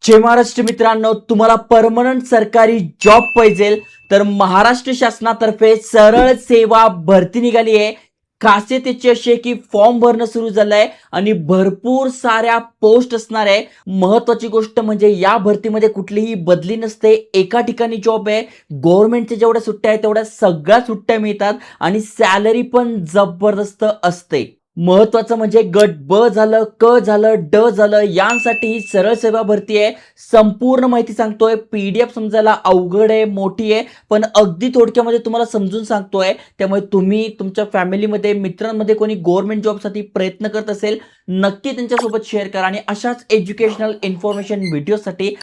जय महाराष्ट्र मित्रांनो, तुम्हाला परमनंट सरकारी जॉब पाहिजे तर महाराष्ट्र शासनातर्फे सरळ सेवा भरती निघाली आहे. खासियत याची अशी आहे की फॉर्म भरणं सुरू झालंय आणि भरपूर साऱ्या पोस्ट असणार आहे. महत्वाची गोष्ट म्हणजे या भरतीमध्ये कुठलीही बदली नसते, एका ठिकाणी जॉब आहे. गव्हर्नमेंटच्या जेवढ्या सुट्ट्या आहेत तेवढ्या सगळ्या सुट्ट्या मिळतात आणि सॅलरी पण जबरदस्त असते. महत्वाचं म्हणजे गट ब झालं, क झालं, ड झालं, यांसाठी ही सरळ सेवा भरती आहे. संपूर्ण माहिती सांगतोय. पीडीएफ समजायला अवघड आहे, मोठी आहे, पण अगदी थोडक्यामध्ये तुम्हाला समजून सांगतोय. त्यामुळे तुम्ही तुमच्या फॅमिलीमध्ये, मित्रांमध्ये कोणी गव्हर्नमेंट जॉबसाठी प्रयत्न करत असेल, नक्की त्यांच्यासोबत शेअर करा आणि अशाच एज्युकेशनल इन्फॉर्मेशन व्हिडिओसाठी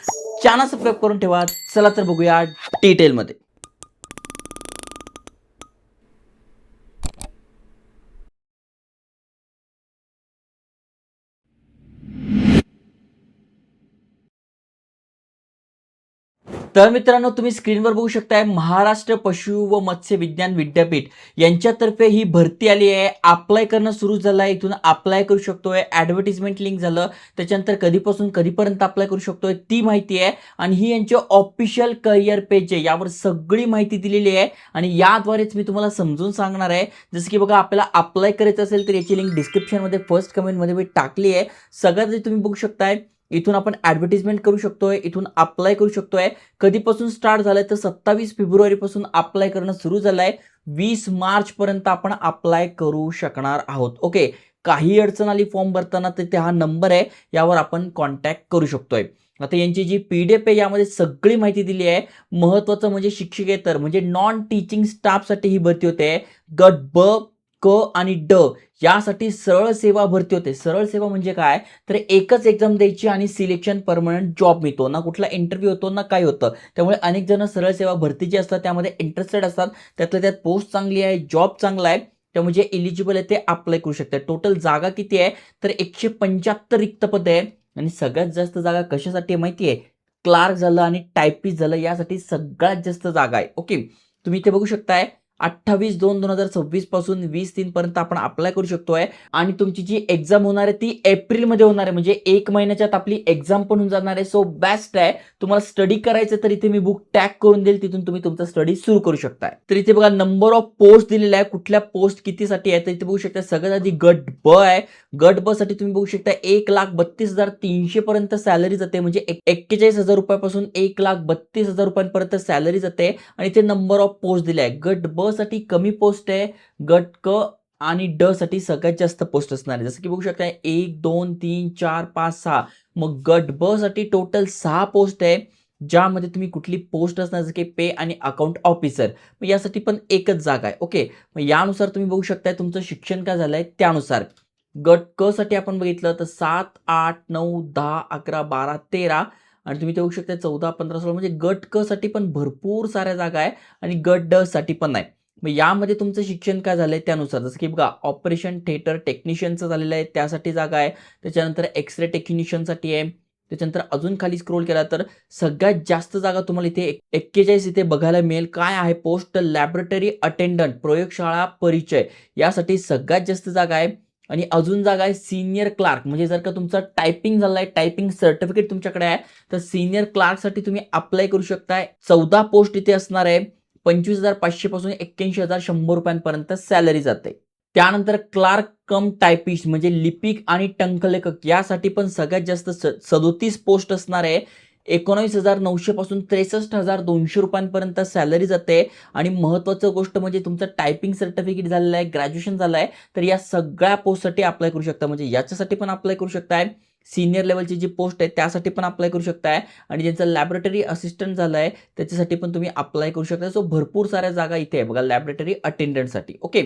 चॅनल सबस्क्राईब करून ठेवा. चला तर बघूया डिटेलमध्ये. तर मित्रांनो, तुम्ही स्क्रीनवर बघू शकताय महाराष्ट्र पशु व मत्स्य विज्ञान विद्यापीठ यांच्यातर्फे ही भरती आली आहे. अप्लाय करणं सुरू झालं आहे. इथून अप्लाय करू शकतोय. ॲडव्हर्टिजमेंट लिंक झालं, त्याच्यानंतर कधीपासून कधीपर्यंत अप्लाय करू शकतोय ती माहिती आहे आणि ही यांची ऑफिशियल करिअर पेज आहे. यावर सगळी माहिती दिलेली आहे आणि याद्वारेच मी तुम्हाला समजून सांगणार आहे. जसं की बघा, आपल्याला अप्लाय करायचं असेल तर याची लिंक डिस्क्रिप्शनमध्ये फर्स्ट कमेंटमध्ये मी टाकली आहे. सगळ्यात तुम्ही बघू शकताय. इथून आपण ॲडव्हर्टिजमेंट करू शकतोय, इथून अप्लाय करू शकतोय. कधीपासून स्टार्ट झालंय तर 27 फेब्रुवारी पासून अप्लाय करणं सुरू झालंय. 20 मार्च पर्यंत आपण अप्लाय करू शकणार आहोत. ओके, काही अडचण आली फॉर्म भरताना तर हा नंबर आहे, यावर आपण कॉन्टॅक्ट करू शकतोय. आता यांची जी पीडीएफ आहे यामध्ये सगळी माहिती दिली आहे. महत्वाचं म्हणजे शिक्षकेतर म्हणजे नॉन टीचिंग स्टाफसाठी ही भरती होते. गट ब, क आणि ड यासाठी सरळ सेवा भरती होते. सरळ सेवा म्हणजे काय, तर एकच एक्झाम द्यायची आणि सिलेक्शन परमनंट जॉब मिळतो ना, कुठला इंटरव्ह्यू होतो ना काय होतं. त्यामुळे अनेक जण सरळ सेवा भरती जी असतात त्यामध्ये इंटरेस्टेड असतात. त्यातल्या त्यात पोस्ट चांगली आहे, जॉब चांगला आहे, त्यामुळे जे एलिजिबल आहे ते अप्लाय करू शकतात. टोटल जागा किती आहे, तर 175 रिक्त पदे आहे आणि सगळ्यात जास्त जागा कशासाठी आहे माहिती आहे, क्लार्क झालं आणि टायपिस्ट झालं यासाठी सगळ्यात जास्त जागा आहे. ओके, तुम्ही इथे बघू शकताय 28/2/2026 पासून 20/3 पर्यंत आपण अप्लाय करू शकतोय आणि तुमची जी एक्झाम होणार आहे ती एप्रिलमध्ये होणार आहे. म्हणजे 1 महिन्याच्यात आपली एक्झाम पण होऊन जाणार आहे. सो बेस्ट आहे. तुम्हाला स्टडी करायचं तर इथे मी बुक टॅग करून देईल, तिथून तुम्ही तुमचा स्टडी सुरू करू शकताय. तर इथे बघा नंबर ऑफ पोस्ट दिलेला आहे, कुठल्या पोस्ट कितीसाठी आहे तर इथे बघू शकता. सगळ्यात आधी गट ब आहे. गट ब साठी तुम्ही बघू शकता 1,32,300 पर्यंत सॅलरी जाते. म्हणजे 41,000 रुपयापासून 1,32,000 रुपयांपर्यंत सॅलरी जाते आणि इथे नंबर ऑफ पोस्ट दिले आहे. गट ब साठी कमी पोस्ट आहे, गट क आणि ड साठी सगळ्यात जास्त पोस्ट असणार आहे. जसं की बघू शकता 1, 2, 3, 4, 5, 6. मग गट ब साठी टोटल 6 पोस्ट आहे, ज्यामध्ये तुम्ही कुठली पोस्ट असणार जसं की पे आणि अकाउंट ऑफिसर. मग यासाठी पण एकच जागा आहे. ओके, मग यानुसार तुम्ही बघू शकता तुमचं शिक्षण काय झालंय त्यानुसार. गट क साठी आपण बघितलं तर 7, 8, 9, 10, 11, 12, 13 आणि तुम्ही ते बघू शकता 14, 15, 16. म्हणजे गट क साठी पण भरपूर साऱ्या जागा आहे आणि गट ड साठी पण आहे. मग यामध्ये तुमचं शिक्षण काय झालंय त्यानुसार. जसं की बघा, ऑपरेशन थिएटर टेक्निशियनचं झालेलं आहे, त्यासाठी जागा आहे. त्याच्यानंतर एक्सरे टेक्निशियनसाठी आहे. त्याच्यानंतर अजून खाली स्क्रोल केला तर सगळ्यात जास्त जागा तुम्हाला इथे 41 इथे बघायला मिळेल. काय आहे पोस्ट, लॅबोरेटरी अटेंडंट, प्रयोगशाळा परिचय यासाठी सगळ्यात जास्त जागा आहे. आणि अजून जागा आहे सीनियर क्लार्क. म्हणजे जर का तुमचा टायपिंग झालाय, टायपिंग सर्टिफिकेट तुमच्याकडे आहे तर सीनियर क्लार्कसाठी तुम्ही अप्लाय करू शकताय. 14 पोस्ट इथे असणार आहे. 25,500 पासून 81,100 रुपयांपर्यंत सॅलरी जाते. त्यानंतर क्लार्क कम टायपिस्ट म्हणजे लिपिक आणि टंकलेखक यासाठी पण सगळ्यात जास्त 37 पोस्ट असणार आहे. 19,900 पासून 63,200 रुपयांपर्यंत सॅलरी जाते. आणि महत्त्वाचं गोष्ट म्हणजे तुमचं टायपिंग सर्टिफिकेट झालेलं आहे, ग्रॅज्युएशन झालं आहे, तर या सगळ्या पोस्टसाठी अप्लाय करू शकता. म्हणजे याच्यासाठी पण अप्लाय करू शकताय. सीनियर लेवलची जी पोस्ट आहे त्यासाठी पण अप्लाय करू शकताय आणि ज्यांचं लॅबोरेटरी असिस्टंट झालं आहे त्याच्यासाठी पण तुम्ही अप्लाय करू शकता. सो भरपूर साऱ्या जागा इथे आहे बघा लॅबोरेटरी अटेंडंटसाठी. ओके,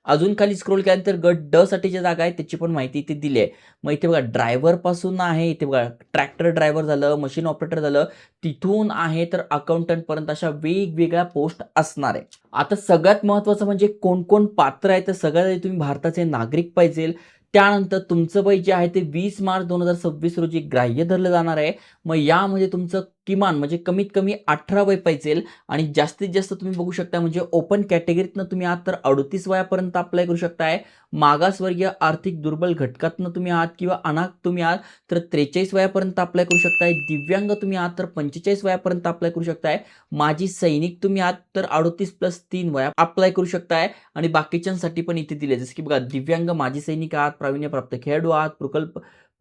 अजून खाली स्क्रोल केल्यानंतर गट ड साठी जी जागा आहे त्याची पण माहिती इथे दिली आहे. मग इथे बघा ड्रायव्हर पासून आहे, इथे बघा ट्रॅक्टर ड्रायव्हर झालं, मशीन ऑपरेटर झालं, तिथून आहे तर अकाउंटंट पर्यंत अशा वेगवेगळ्या पोस्ट असणार आहे. आता सगळ्यात महत्वाचं म्हणजे कोण कोण पात्र आहे तर सगळ्यात आधी तुम्ही भारताचे नागरिक पाहिजे. त्यानंतर तुमचं वय जे आहे ते 20 मार्च 2026 रोजी ग्राह्य धरलं जाणार आहे. मग यामध्ये तुमचं किमान म्हणजे कमीत कमी 18 वय पाहिजे आणि जास्तीत जास्त तुम्ही बघू शकता म्हणजे ओपन कॅटेगरीतनं तुम्ही आहात तर 38 वयापर्यंत अप्लाय करू शकताय. मागासवर्गीय आर्थिक दुर्बल घटकातनं तुम्ही आहात किंवा अनाथ तुम्ही आहात तर 43 वयापर्यंत अप्लाय करू शकताय. दिव्यांग तुम्ही आहात तर 45 वयापर्यंत अप्लाय करू शकताय. माजी सैनिक तुम्ही आहात तर 38+3 वया अप्लाय करू शकताय आणि बाकीच्यांसाठी पण इथे दिले जसं की बघा दिव्यांग, माजी सैनिक आहात, प्रावीण्यप्राप्त खेळाडू आहात,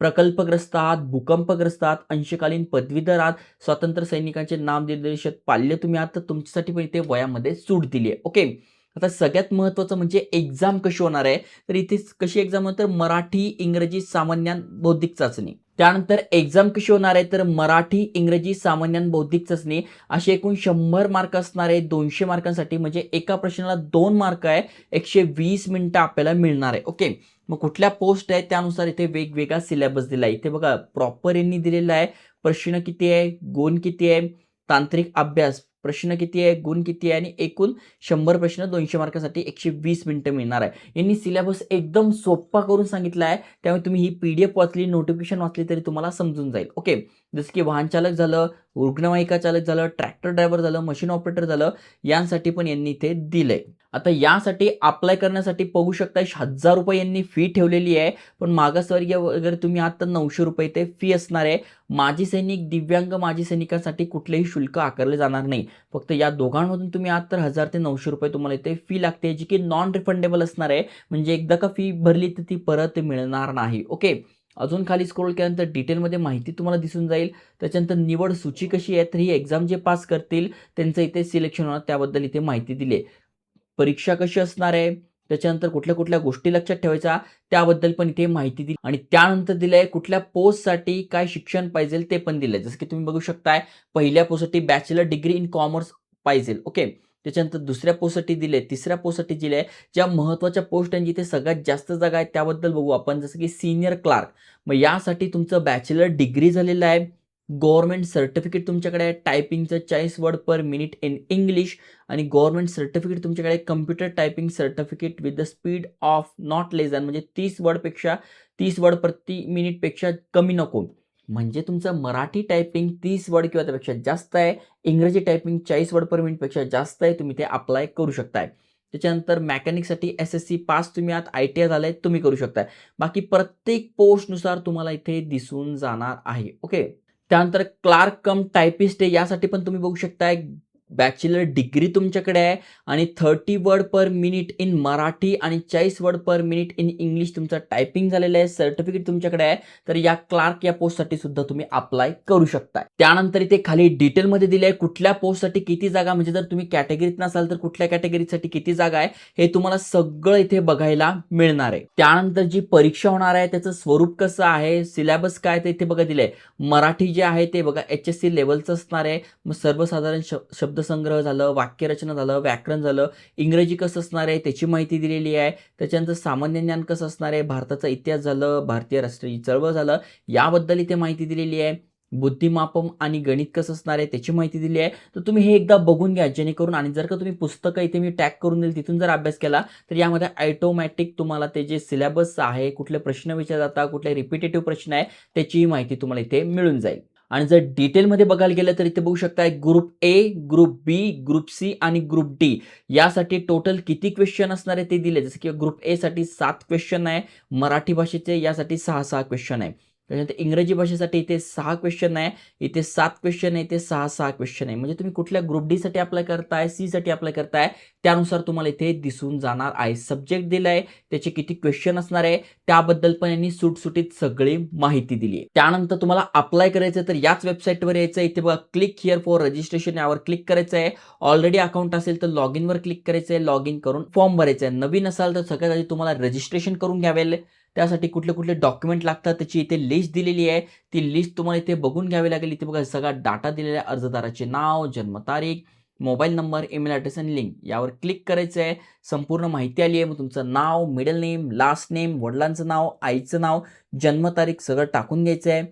प्रकल्पग्रस्त आहात, भूकंपग्रस्त आहात, अंशकालीन पदवीधर आहात, स्वातंत्र्य सैनिकांचे नामनिर्देशित पाल्य तुम्ही आहात तर तुमच्यासाठी पण इथे वयामध्ये सूट दिली आहे. ओके. आता सगळ्यात महत्त्वाचं म्हणजे एक्झाम कशी होणार आहे तर इथे कशी एक्झाम होणार तर मराठी, इंग्रजी, सामान्य, बौद्धिक चाचणी. त्यानंतर एक्झाम कशी होणार आहे तर मराठी, इंग्रजी, सामान्य, बौद्धिक चाचणी असे एकूण 100 मार्क असणार आहे. 200 मार्कांसाठी म्हणजे एका प्रश्नाला 2 मार्क आहे. 120 मिनिटं आपल्याला मिळणार आहे. ओके. मग कुठल्या पोस्ट आहे त्यानुसार इथे वेगवेगळा सिलेबस दिला आहे. इथे बघा प्रॉपर यांनी दिलेला आहे. प्रश्न किती आहे, गुण किती आहे, तांत्रिक अभ्यास प्रश्न किती आहे, गुण किती आहे आणि एकूण 100 प्रश्न 200 मार्कासाठी 120 मिनिटं मिळणार आहे. यांनी सिलेबस एकदम सोप्पा करून सांगितला आहे. त्यामुळे तुम्ही ही पीडीएफ वाचली, नोटिफिकेशन वाचली तरी तुम्हाला समजून जाईल. ओके. जसं की वाहन चालक झालं, रुग्णवाहिका चालक झालं, ट्रॅक्टर ड्रायव्हर झालं, मशीन ऑपरेटर झालं, यांसाठी पण यांनी इथे दिलंय. आता यासाठी अप्लाय करण्यासाठी बघू शकता 1000 रुपये यांनी फी ठेवलेली आहे. पण मागासवर्गीय वगैरे तुम्ही आहात तर 900 रुपये ते फी असणार आहे. माजी सैनिक, दिव्यांग माजी सैनिकांसाठी कुठलेही शुल्क आकारले जाणार नाही. फक्त या दोघांमधून तुम्ही आहात तर 1000 ते 900 रुपये तुम्हाला इथे फी लागते जी की नॉन रिफंडेबल असणार आहे. म्हणजे एकदा का फी भरली तर ती परत मिळणार नाही. ओके. अजून खाली स्क्रोल केल्यानंतर डिटेलमध्ये माहिती तुम्हाला दिसून जाईल. त्याच्यानंतर निवड सूची कशी आहे तर ही एक्झाम जे पास करतील त्यांचं इथे सिलेक्शन होणार त्याबद्दल इथे माहिती दिली आहे. परीक्षा कशी असणार आहे, त्याच्यानंतर कुठल्या-कुठल्या गोष्टी लक्षात ठेवायच्या त्याबद्दल पण इथे माहिती दिली आणि त्यानंतर दिलंय कुठल्या पोस्टसाठी काय शिक्षण पाहिजे ते पण दिलंय. जसं की तुम्ही बघू शकताय पहिल्या पोस्टसाठी बॅचलर डिग्री इन कॉमर्स पाहिजे. ओके. त्याच्यानंतर दुसऱ्या पोस्टसाठी दिले, तिसऱ्या पोस्टसाठी दिले. ज्या महत्त्वाच्या पोस्ट आणि जिथे सगळ्यात जास्त जागा आहेत त्याबद्दल बघू आपण. जसं की सीनियर क्लार्क. मग यासाठी तुमचं बॅचलर डिग्री झालेलं आहे. गव्हर्नमेंट सर्टिफिकेट तुमच्याकडे आहे. टायपिंगचं 40 word per minute in English आणि गव्हर्नमेंट सर्टिफिकेट तुमच्याकडे computer typing certificate with the speed of not less than म्हणजे 30 वर्ड प्रति मिनिटपेक्षा कमी नको. म्हणजे तुमचं मराठी टायपिंग 30 वर्ड किंवा त्यापेक्षा जास्त आहे. इंग्रजी टायपिंग 40 वर्ड पर मिनिटपेक्षा जास्त आहे. तुम्ही ते अप्लाय करू शकताय. त्याच्यानंतर मेकॅनिकसाठी एस-एस-सी पास तुम्ही आहात, आय-टी-आय झालंय तुम्ही करू शकताय. बाकी प्रत्येक पोस्टनुसार तुम्हाला इथे दिसून जाणार आहे. ओके. त्यानंतर क्लार्क कम टायपिस्ट आहे यासाठी पण तुम्ही बघू शकताय बॅचलर डिग्री तुमच्याकडे आहे आणि 30 word per minute in Marathi आणि 40 word per minute in English तुमचं टायपिंग झालेलं आहे. सर्टिफिकेट तुमच्याकडे आहे. तर या क्लार्क या पोस्टसाठी सुद्धा तुम्ही अप्लाय करू शकता. त्यानंतर इथे खाली डिटेलमध्ये दिले आहे कुठल्या पोस्टसाठी किती जागा म्हणजे जर तुम्ही कॅटेगरीत नसाल तर कुठल्या कॅटेगरीसाठी किती जागा आहे हे तुम्हाला सगळं इथे बघायला मिळणार आहे. त्यानंतर जी परीक्षा होणार आहे त्याचं स्वरूप कसं आहे, सिलेबस काय ते इथे बघा दिलंय. मराठी जे आहे ते बघा HSC लेव्हलचं असणार आहे. मग सर्वसाधारण शब्दसंग्रह झालं, वाक्यरचना झालं, व्याकरण झालं. इंग्रजी कसं असणार आहे त्याची माहिती दिलेली आहे. त्याच्यानंतर सामान्य ज्ञान कसं असणार आहे, भारताचा इतिहास झालं, भारतीय राष्ट्रीय चळवळ झालं, याबद्दल इथे माहिती दिलेली आहे. बुद्धिमापन आणि गणित कसं असणार आहे त्याची माहिती दिली आहे. तर तुम्ही हे एकदा बघून घ्या जेणेकरून आणि जर का तुम्ही पुस्तकं इथे मी टॅग करून देईल तिथून जर अभ्यास केला तर यामध्ये ऑटोमॅटिक तुम्हाला ते जे सिलेबस आहे, कुठले प्रश्न विचारले जातात, कुठले रिपिटेटिव्ह प्रश्न आहे त्याचीही माहिती तुम्हाला इथे मिळून जाईल. आणि जर डिटेलमध्ये बघायला गेलं तर इथे बघू शकता group A, group B, group C आणि ग्रुप डी यासाठी टोटल किती क्वेश्चन असणार आहे ते दिले. जसं की ग्रुप ए साठी 7 क्वेश्चन आहे, मराठी भाषेचे यासाठी 6 क्वेश्चन आहे. त्याच्यानंतर इंग्रजी भाषेसाठी इथे 6 क्वेश्चन आहे, इथे 7 क्वेश्चन आहे, इथे 6 क्वेश्चन आहे. म्हणजे तुम्ही कुठल्या ग्रुप डी साठी अप्लाय करताय, सी साठी अप्लाय करताय त्यानुसार तुम्हाला इथे दिसून जाणार आहे. सब्जेक्ट दिलाय, त्याचे किती क्वेश्चन असणार आहे त्याबद्दल पण यांनी सुटसुटीत सगळी माहिती दिली आहे. त्यानंतर तुम्हाला अप्लाय करायचं तर याच वेबसाईटवर यायचं. इथे बघा क्लिक हिअर फॉर रजिस्ट्रेशन यावर क्लिक करायचं आहे. ऑलरेडी अकाउंट असेल तर लॉग इनवर क्लिक करायचं आहे. लॉग इन करून फॉर्म भरायचा आहे. नवीन असाल तर सगळ्यात आधी तुम्हाला रजिस्ट्रेशन करून घ्यावे लागेल. त्यासाठी कुठले कुठले डॉक्युमेंट लागतात त्याची इथे लिस्ट दिलेली आहे. ती लिस्ट तुम्हाला इथे बघून घ्यावी लागेल. इथे बघा सगळा डाटा दिलेला आहे. अर्जदाराचे नाव, जन्मतारीख, मोबाईल नंबर, ईमेल ॲड्रेस आणि लिंक यावर क्लिक करायचं आहे. संपूर्ण माहिती आली आहे. मग तुमचं नाव, मिडल नेम, लास्ट नेम, वडिलांचं नाव, आईचं नाव, जन्मतारीख सगळं टाकून घ्यायचं आहे.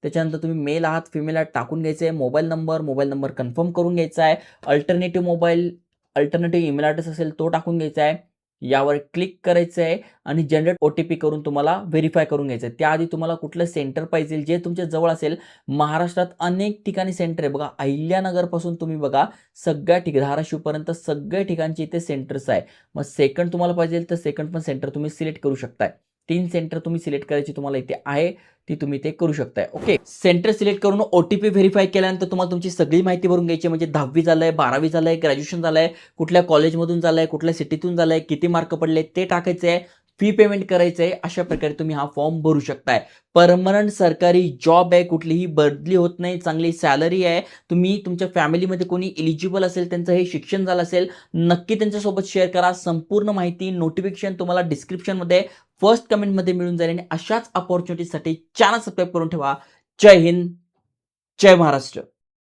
त्याच्यानंतर तुम्ही मेल आहात, फिमेल आहात टाकून घ्यायचं आहे. मोबाईल नंबर कन्फर्म करून घ्यायचा आहे. अल्टरनेटिव्ह ईमेल ॲड्रेस असेल तो टाकून घ्यायचा आहे. यावर क्लिक करायचं आहे आणि जनरेट OTP करून तुम्हाला व्हेरिफाय करून घ्यायचं आहे. त्याआधी तुम्हाला कुठलं सेंटर पाहिजे जे तुमच्या जवळ असेल. महाराष्ट्रात अनेक ठिकाणी सेंटर आहे बघा. अहिल्यानगरपासून तुम्ही बघा सगळ्या ठिकाणी धाराशिवपर्यंत सगळ्या ठिकाणचे इथे सेंटर्स आहे. मग सेकंड तुम्हाला पाहिजे तर सेकंड पण सेंटर तुम्ही सिलेक्ट करू शकताय. 3 सेंटर तुम्ही सिलेक्ट करायची तुम्हाला इथे आहे ती तुम्ही ते करू शकताय. ओके. सेंटर सिलेक्ट करून OTP व्हेरिफाय केल्यानंतर तुम्हाला तुमची सगळी माहिती भरून घ्यायची म्हणजे 10वी झालंय, 12वी झालंय, ग्रॅज्युएशन झालंय, कुठल्या कॉलेजमधून झालंय, कुठल्या सिटीतून झालंय, किती मार्क पडले ते टाकायचं आहे. फी पेमेंट करायचं आहे. अशा प्रकारे तुम्ही हा फॉर्म भरू शकताय. परमनंट सरकारी जॉब आहे, कुठलीही बदली होत नाही, चांगली सॅलरी आहे. तुम्ही तुमच्या फॅमिलीमध्ये कोणी एलिजिबल असेल, त्यांचं हे शिक्षण झालं असेल, नक्की त्यांच्यासोबत शेअर करा. संपूर्ण माहिती नोटिफिकेशन तुम्हाला डिस्क्रिप्शनमध्ये फर्स्ट कमेंटमध्ये मिळून जाईल आणि अशाच अपॉर्च्युनिटीसाठी चॅनल सबस्क्राईब करून ठेवा. जय हिंद, जय महाराष्ट्र.